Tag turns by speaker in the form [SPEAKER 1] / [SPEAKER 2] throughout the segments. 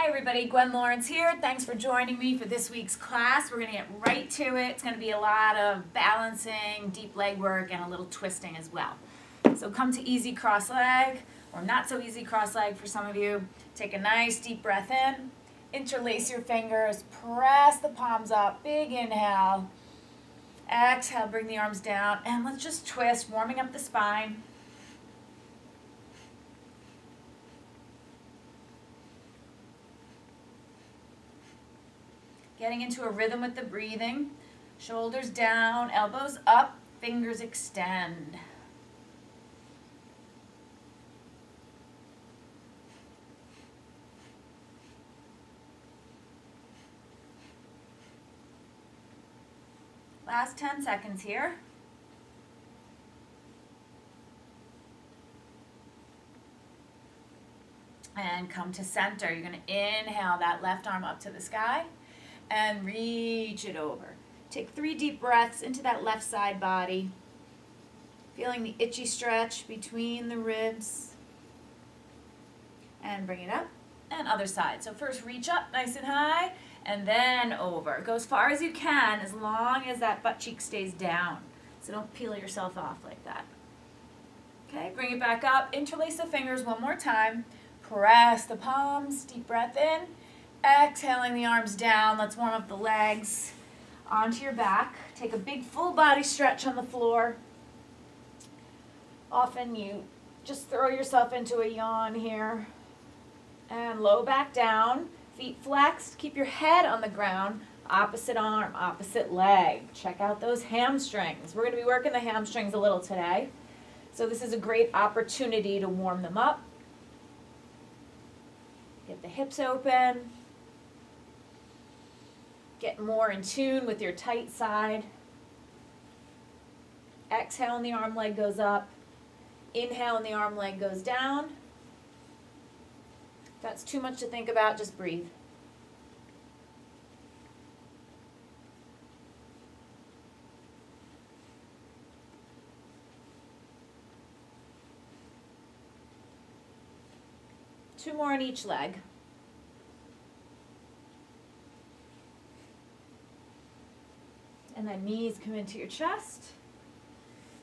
[SPEAKER 1] everybody, Gwen Lawrence here. Thanks for joining me for this week's class. We're going to get right to it. It's going to be a lot of balancing, deep leg work, and a little twisting as well. So come to easy cross leg, or not so easy cross leg for some of you. Take a nice deep breath in, interlace your fingers, press the palms up, big inhale. Exhale, bring the arms down, and let's just twist, warming up the spine. Getting into a rhythm with the breathing. Shoulders down, elbows up, fingers extend. Last 10 seconds here. And come to center. You're going to inhale that left arm up to the sky and reach it over. Take 3 deep breaths into that left side body. Feeling the itchy stretch between the ribs. And bring it up. And other side. So first reach up nice and high. And then over. Go as far as you can, as long as that butt cheek stays down. So don't peel yourself off like that. Okay, bring it back up. Interlace the fingers one more time. Press the palms. Deep breath in. Exhaling the arms down. Let's warm up the legs. Onto your back. Take a big full body stretch on the floor. Often you just throw yourself into a yawn here. And low back down. Feet flexed. Keep your head on the ground. Opposite arm, opposite leg. Check out those hamstrings. We're going to be working the hamstrings a little today. So this is a great opportunity to warm them up. Get the hips open. Get more in tune with your tight side. Exhale and the arm leg goes up. Inhale and the arm leg goes down. If that's too much to think about, just breathe. Two more on each leg. And then knees come into your chest.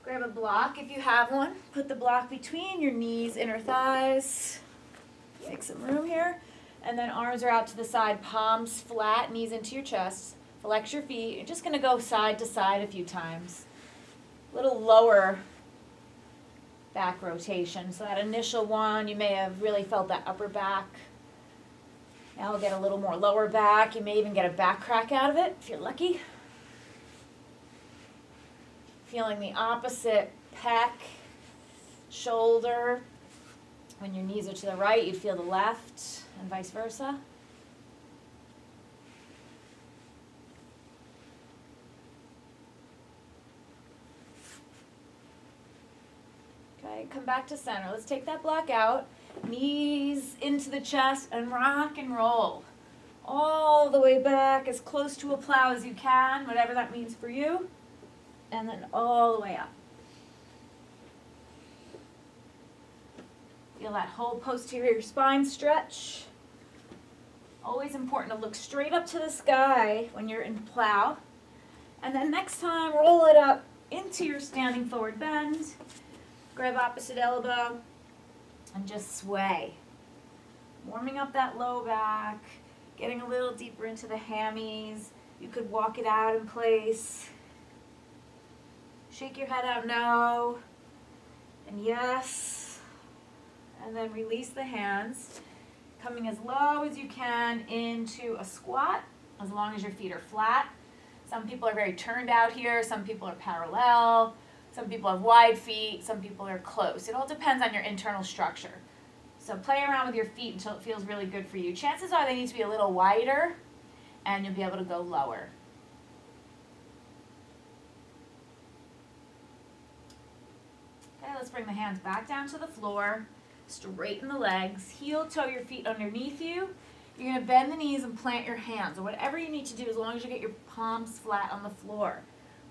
[SPEAKER 1] Grab a block if you have one. Put the block between your knees, inner thighs. Make some room here. And then arms are out to the side, palms flat, knees into your chest. Flex your feet. You're just going to go side to side a few times. A little lower back rotation. So that initial one, you may have really felt that upper back. Now we'll get a little more lower back. You may even get a back crack out of it if you're lucky. Feeling the opposite pec, shoulder. When your knees are to the right, you feel the left, and vice versa. Okay, come back to center. Let's take that block out. Knees into the chest and rock and roll. All the way back, as close to a plow as you can, whatever that means for you. And then all the way up. Feel that whole posterior spine stretch. Always important to look straight up to the sky when you're in plow. And then next time, roll it up into your standing forward bend. Grab opposite elbow and just sway. Warming up that low back, getting a little deeper into the hammies. You could walk it out in place. Shake your head out, no, and yes, and then release the hands, coming as low as you can into a squat, as long as your feet are flat. Some people are very turned out here, some people are parallel, some people have wide feet, some people are close. It all depends on your internal structure. So play around with your feet until it feels really good for you. Chances are they need to be a little wider, and you'll be able to go lower. Let's bring the hands back down to the floor, straighten the legs, heel toe your feet underneath you. You're going to bend the knees and plant your hands, or whatever you need to do as long as you get your palms flat on the floor.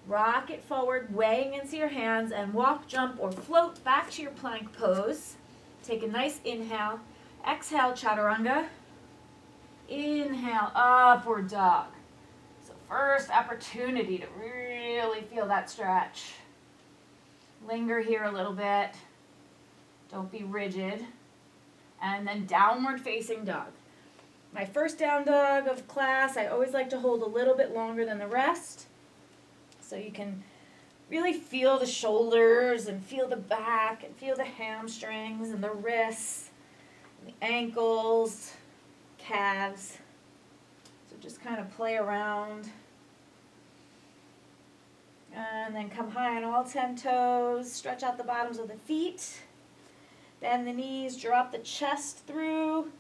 [SPEAKER 1] Rock it forward, weighing into your hands, and walk, jump, or float back to your plank pose. Take a nice inhale. Exhale, chaturanga. Inhale, upward dog. So first opportunity to really feel that stretch. Linger here a little bit. Don't be rigid. And then downward facing dog. My first down dog of class, I always like to hold a little bit longer than the rest. So you can really feel the shoulders and feel the back and feel the hamstrings and the wrists, and the ankles, calves. So just kind of play around. And then come high on all 10 toes. Stretch out the bottoms of the feet. Bend the knees, drop the chest through.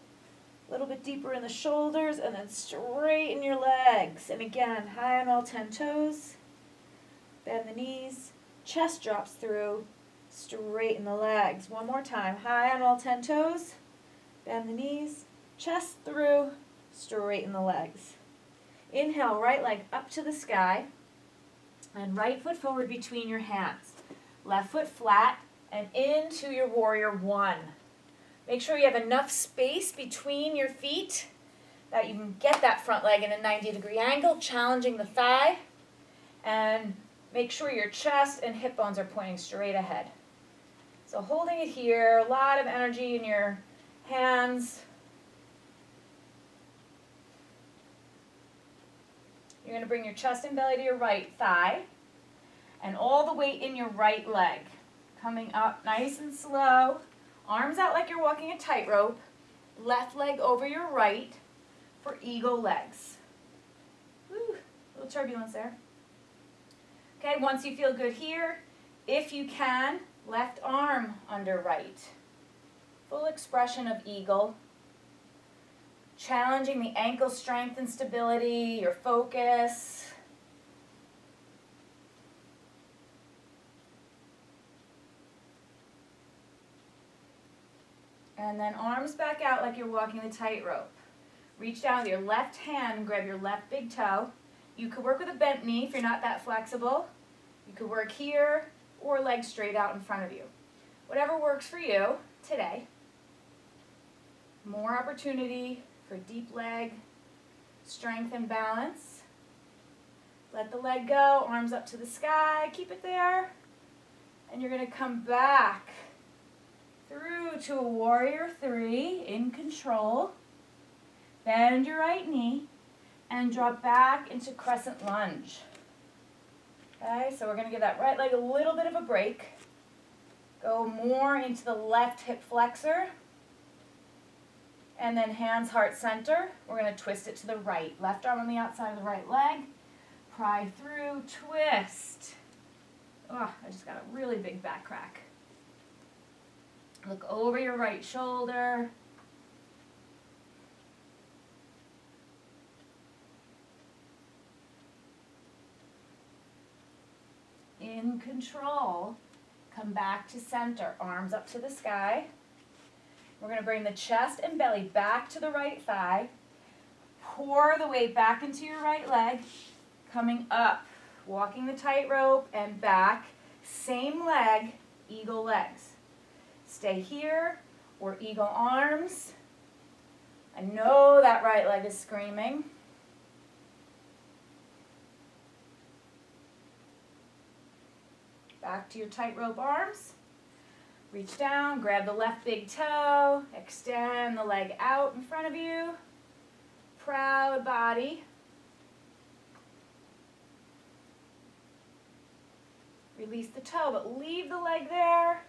[SPEAKER 1] A little bit deeper in the shoulders, and then straighten your legs. And again, high on all 10 toes. Bend the knees, chest drops through, straighten the legs. One more time, high on all 10 toes. Bend the knees, chest through, straighten the legs. Inhale, right leg up to the sky. And right foot forward between your hands. Left foot flat and into your warrior one. Make sure you have enough space between your feet that you can get that front leg in a 90-degree angle, challenging the thigh. And make sure your chest and hip bones are pointing straight ahead. So holding it here, a lot of energy in your hands. You're going to bring your chest and belly to your right thigh and all the weight in your right leg. Coming up nice and slow. Arms out like you're walking a tightrope. Left leg over your right for eagle legs. Woo, a little turbulence there. Okay, once you feel good here, if you can, left arm under right. Full expression of eagle. Challenging the ankle strength and stability, your focus. And then arms back out like you're walking the tightrope. Reach down with your left hand and grab your left big toe. You could work with a bent knee if you're not that flexible. You could work here or legs straight out in front of you. Whatever works for you today. More opportunity for deep leg strength and balance. Let the leg go, arms up to the sky, keep it there. And you're going to come back through to a warrior three in control. Bend your right knee and drop back into crescent lunge. Okay, so we're going to give that right leg a little bit of a break. Go more into the left hip flexor. And then hands heart center. We're going to twist it to the right. Left arm on the outside of the right leg. Pry through, twist. Oh, I just got a really big back crack. Look over your right shoulder. In control, come back to center. Arms up to the sky. We're going to bring the chest and belly back to the right thigh. Pour the weight back into your right leg. Coming up, walking the tightrope and back. Same leg, eagle legs. Stay here or eagle arms. I know that right leg is screaming. Back to your tightrope arms. Reach down, grab the left big toe, extend the leg out in front of you. Proud body. Release the toe, but leave the leg there,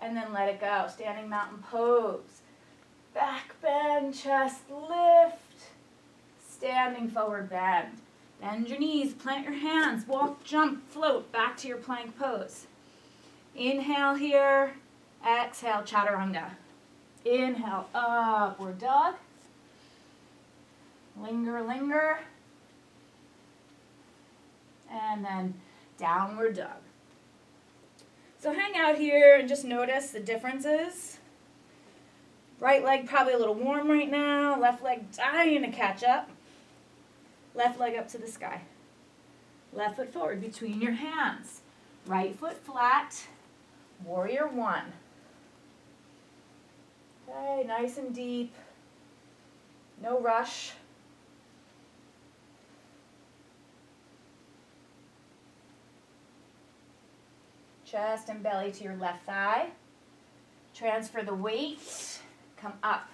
[SPEAKER 1] and then let it go. Standing mountain pose. Back bend, chest lift. Standing forward bend. Bend your knees, plant your hands, walk, jump, float back to your plank pose. Inhale here, exhale, chaturanga. Inhale, upward dog. Linger, linger. And then downward dog. So hang out here and just notice the differences. Right leg probably a little warm right now. Left leg dying to catch up. Left leg up to the sky. Left foot forward between your hands. Right foot flat. Warrior one. Okay, nice and deep. No rush. Chest and belly to your left thigh. Transfer the weight. Come up.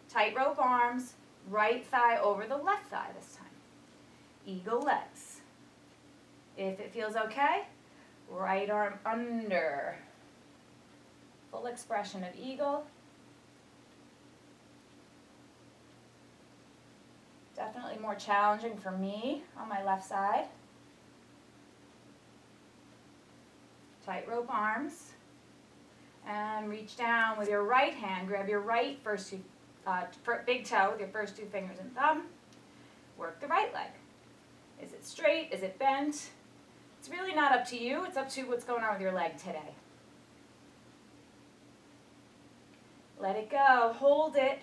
[SPEAKER 1] Tightrope arms. Right thigh over the left thigh this time. Eagle legs. If it feels okay, right arm under. Full expression of eagle. Definitely more challenging for me on my left side. Tightrope arms. And reach down with your right hand. Grab your right big toe with your first 2 fingers and thumb. Work the right leg. Is it straight? Is it bent? It's really not up to you. It's up to what's going on with your leg today. Let it go. Hold it.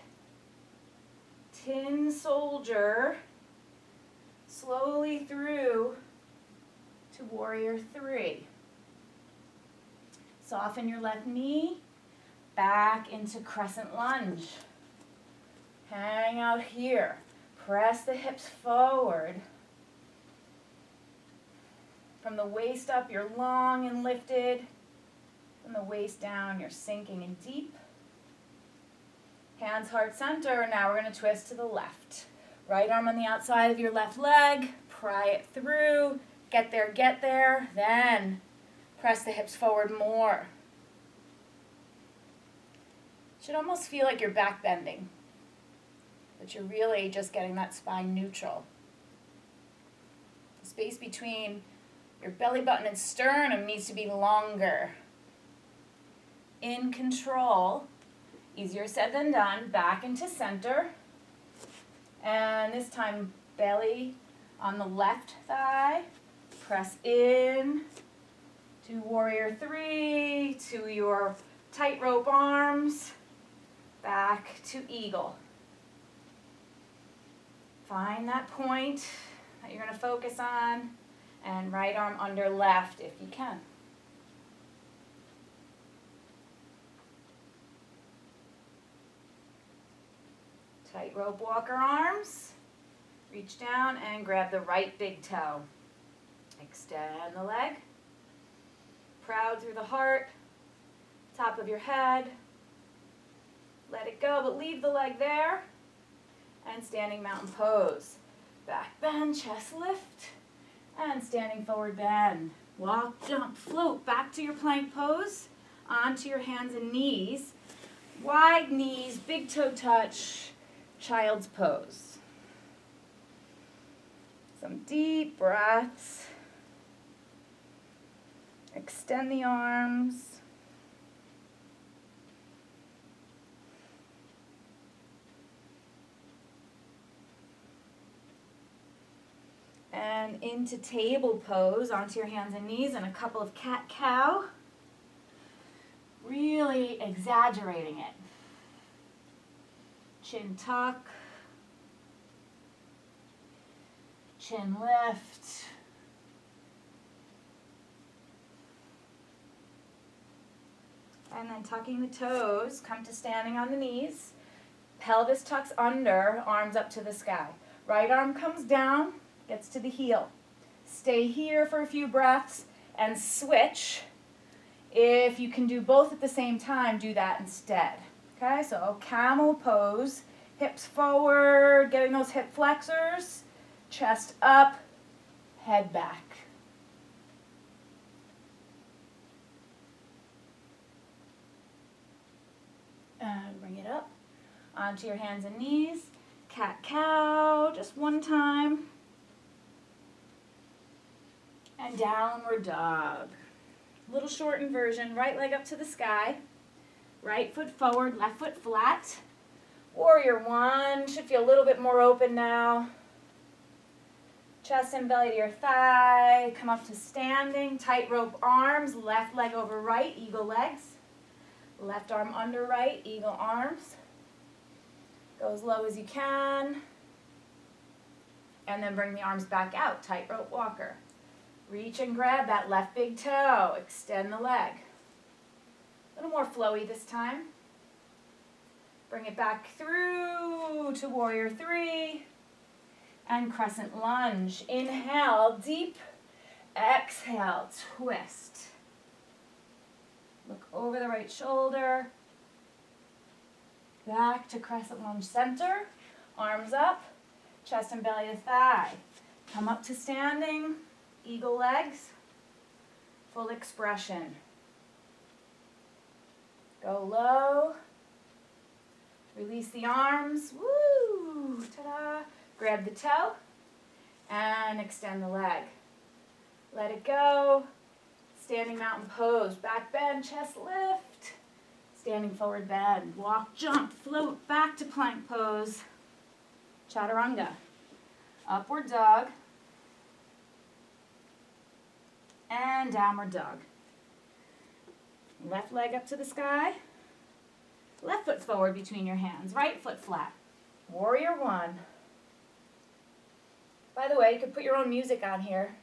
[SPEAKER 1] Tin soldier. Slowly through to warrior 3. Soften your left knee. Back into crescent lunge. Hang out here. Press the hips forward. From the waist up, you're long and lifted. From the waist down, you're sinking in deep. Hands heart center. Now we're going to twist to the left. Right arm on the outside of your left leg. Pry it through. Get there. Then press the hips forward more. Should almost feel like you're back bending, but you're really just getting that spine neutral. The space between your belly button and sternum needs to be longer. In control. Easier said than done. Back into center. And this time, belly on the left thigh. Press in to warrior 3, to your tightrope arms. Back to eagle. Find that point that you're going to focus on. And right arm under left if you can. Tightrope walker arms. Reach down and grab the right big toe. Extend the leg. Proud through the heart. Top of your head. Let it go, but leave the leg there. And standing mountain pose. Back bend, chest lift. And standing forward bend. Walk, jump, float back to your plank pose. Onto your hands and knees. Wide knees, big toe touch. Child's pose. Some deep breaths. Extend the arms. And into table pose, onto your hands and knees, and a couple of cat-cow. Really exaggerating it. Chin tuck. Chin lift. And then tucking the toes, come to standing on the knees. Pelvis tucks under, arms up to the sky. Right arm comes down. Gets to the heel. Stay here for a few breaths and switch. If you can do both at the same time, do that instead. Okay, so camel pose, hips forward, getting those hip flexors, chest up, head back. And bring it up onto your hands and knees. Cat-cow, just one time. And downward dog. Little shortened version, right leg up to the sky. Right foot forward, left foot flat. Warrior 1, should feel a little bit more open now. Chest and belly to your thigh. Come up to standing, tightrope arms, left leg over right, eagle legs. Left arm under right, eagle arms. Go as low as you can. And then bring the arms back out, tightrope walker. Reach and grab that left big toe. Extend the leg. A little more flowy this time. Bring it back through to warrior three. And crescent lunge. Inhale, deep. Exhale, twist. Look over the right shoulder. Back to crescent lunge center. Arms up. Chest and belly to thigh. Come up to standing. Eagle legs. Full expression. Go low. Release the arms. Woo! Ta-da! Grab the toe and extend the leg. Let it go. Standing mountain pose. Back bend, chest lift. Standing forward bend. Walk, jump, float back to plank pose. Chaturanga. Upward dog. And downward dog. Left leg up to the sky. Left foot forward between your hands. Right foot flat. Warrior one. By the way, you could put your own music on here.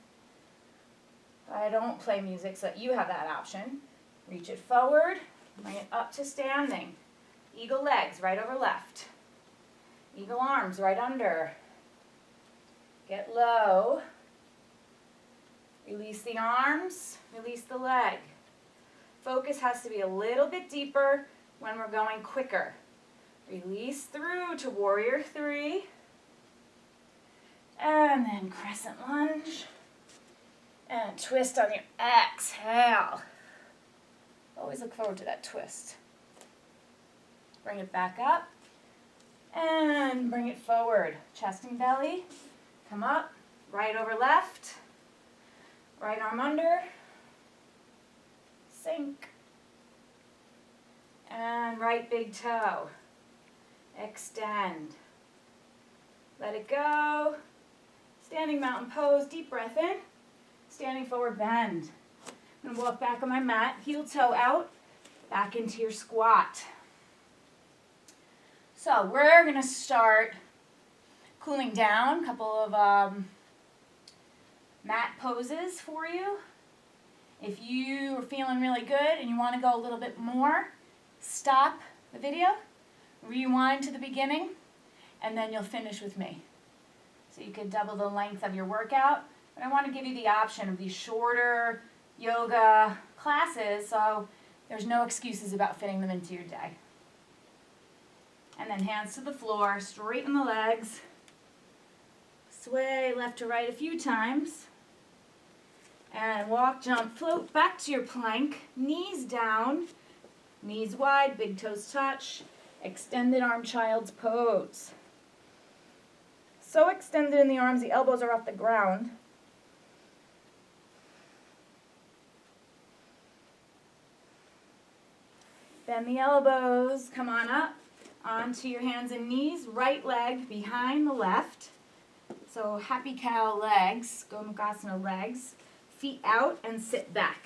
[SPEAKER 1] I don't play music, so you have that option. Reach it forward, bring it up to standing. Eagle legs, right over left. Eagle arms, right under. Get low. Release the arms, release the leg. Focus has to be a little bit deeper when we're going quicker. Release through to warrior three. And then crescent lunge. And twist on your exhale. Always look forward to that twist. Bring it back up. And bring it forward. Chest and belly. Come up. Right over left. Right arm under. Sink. And right big toe. Extend. Let it go. Standing mountain pose, deep breath in. Standing forward bend. I'm going to walk back on my mat, heel toe out, back into your squat. So we're going to start cooling down, a couple of mat poses for you. If you are feeling really good and you want to go a little bit more, stop the video, rewind to the beginning, and then you'll finish with me. So you could double the length of your workout. But I want to give you the option of these shorter yoga classes, so there's no excuses about fitting them into your day. And then hands to the floor, straighten the legs. Sway left to right a few times. And walk, jump, float back to your plank. Knees down, knees wide, big toes touch. Extended arm child's pose. So extended in the arms, the elbows are off the ground. Bend the elbows, come on up, onto your hands and knees, right leg behind the left. So happy cow legs, Gomukhasana legs, feet out and sit back.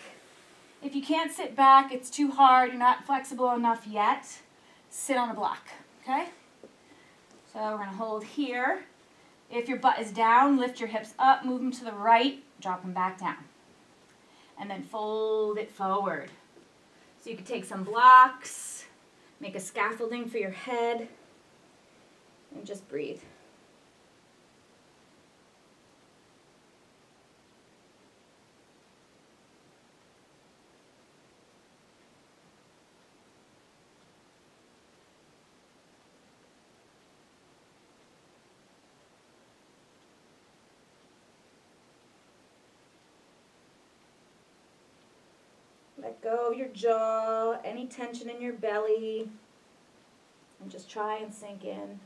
[SPEAKER 1] If you can't sit back, it's too hard, you're not flexible enough yet, sit on a block, okay? So we're gonna hold here. If your butt is down, lift your hips up, move them to the right, drop them back down. And then fold it forward. So you could take some blocks, make a scaffolding for your head, and just breathe. Let go of your jaw, any tension in your belly, and just try and sink in.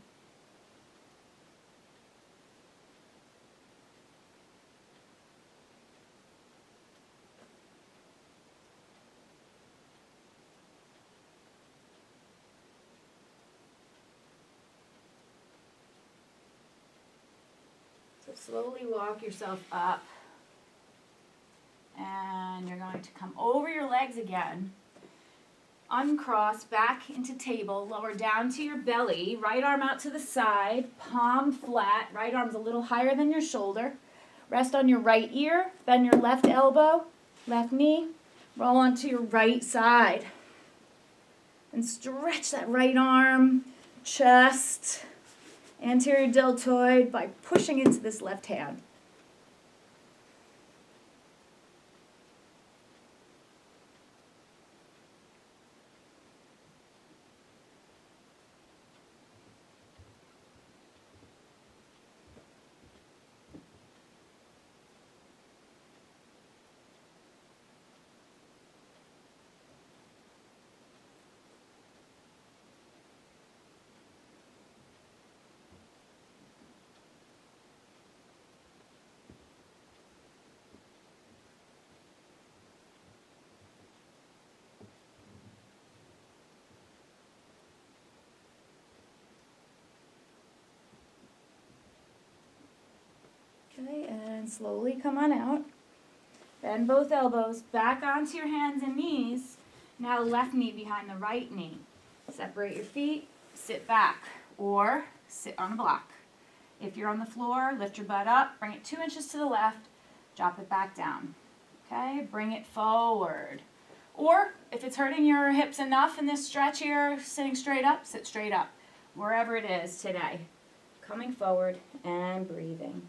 [SPEAKER 1] So slowly walk yourself up. And you're going to come over your legs again. Uncross, back into table, lower down to your belly, right arm out to the side, palm flat, right arm's a little higher than your shoulder. Rest on your right ear, bend your left elbow, left knee, roll onto your right side. And stretch that right arm, chest, anterior deltoid by pushing into this left hand. Okay, and slowly come on out. Bend both elbows back onto your hands and knees. Now left knee behind the right knee. Separate your feet, sit back, or sit on a block. If you're on the floor, lift your butt up, bring it 2 inches to the left, drop it back down. Okay, bring it forward. Or if it's hurting your hips enough in this stretch here, sitting straight up, sit straight up. Wherever it is today. Coming forward and breathing.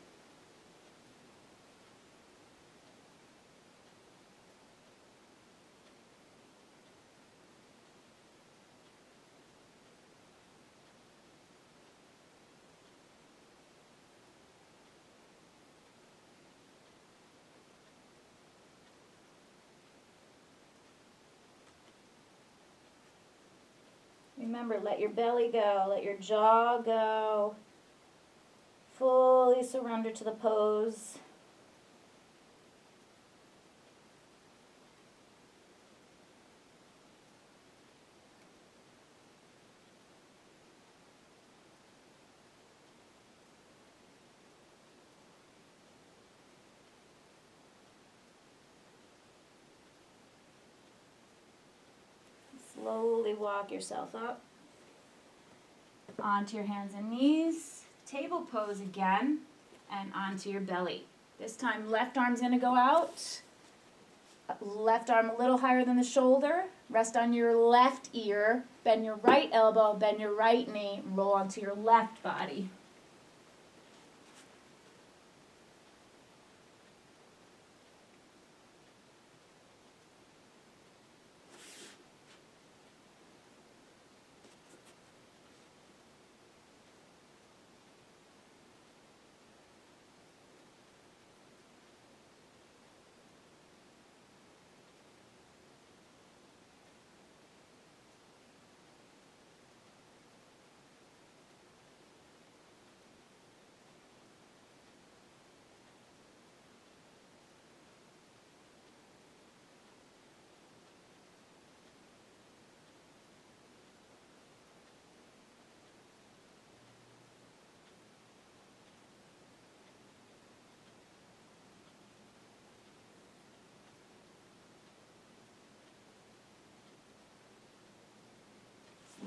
[SPEAKER 1] Remember, let your belly go, let your jaw go. Fully surrender to the pose. Slowly walk yourself up onto your hands and knees. Table pose again and onto your belly. This time left arm's going to go out. Left arm a little higher than the shoulder. Rest on your left ear. Bend your right elbow, bend your right knee, roll onto your left body.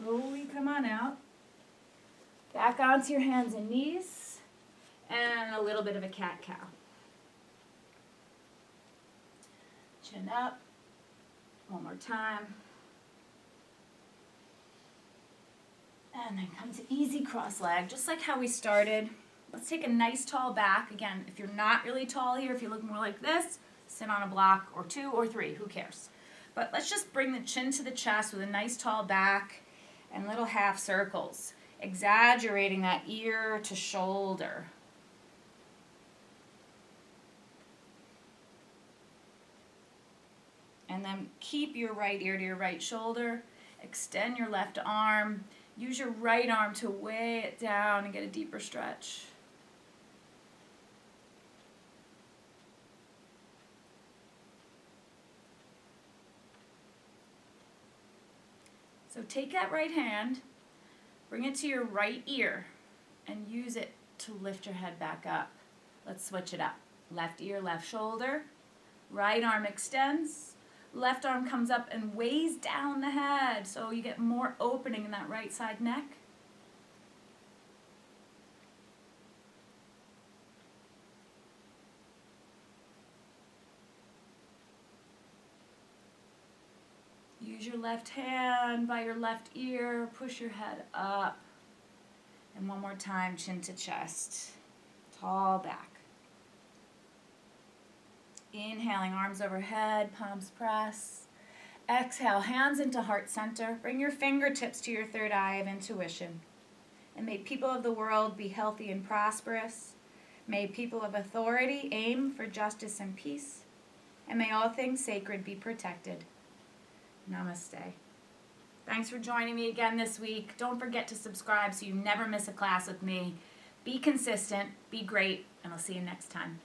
[SPEAKER 1] Slowly come on out. Back onto your hands and knees. And a little bit of a cat-cow. Chin up. One more time. And then come to easy cross leg, just like how we started. Let's take a nice tall back. Again, if you're not really tall here, if you look more like this, sit on a block or 2 or 3, who cares? But let's just bring the chin to the chest with a nice tall back and little half circles, exaggerating that ear to shoulder. And then keep your right ear to your right shoulder, extend your left arm, use your right arm to weigh it down and get a deeper stretch. So take that right hand, bring it to your right ear, and use it to lift your head back up. Let's switch it up. Left ear, left shoulder, right arm extends, left arm comes up and weighs down the head, so you get more opening in that right side neck. Use your left hand by your left ear. Push your head up. And one more time, chin to chest. Tall back. Inhaling, arms overhead, palms press. Exhale, hands into heart center. Bring your fingertips to your third eye of intuition. And may people of the world be healthy and prosperous. May people of authority aim for justice and peace. And may all things sacred be protected. Namaste. Thanks for joining me again this week. Don't forget to subscribe so you never miss a class with me. Be consistent, be great, and I'll see you next time.